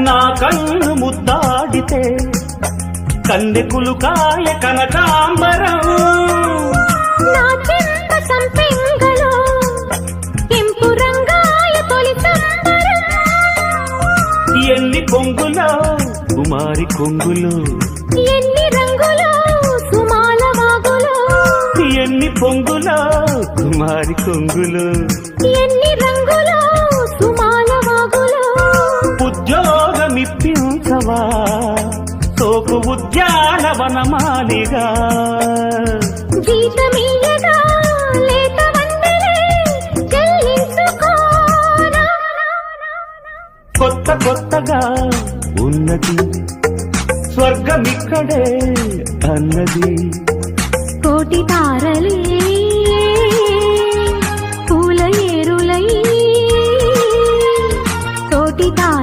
నా కన్ను ముద్దాడితే కన్నెకులు కాయ కనకాంబరం, నా చెంప సంపెంగలో కెంపు రంగాయ తొలి సంబరం. ఎన్ని పొంగులో కుమారి కొంగులు, ఎన్ని రంగులో సుమాల వాగులో, ఎన్ని పొంగులో కుమారి కొంగులు, ఎన్ని రంగులో సుమాల వాగులో. ఉద్యోగమిప్పించవా సోపు ఉద్యానవనమాలిగా, జీతమీయగా లేత వందలే చెల్లించుకోనా. కొత్త కొత్తగా ఉన్నది స్వర్గమిక్కడే అన్నది. కోటి తారలే పూల ఏరులై, కోటి తార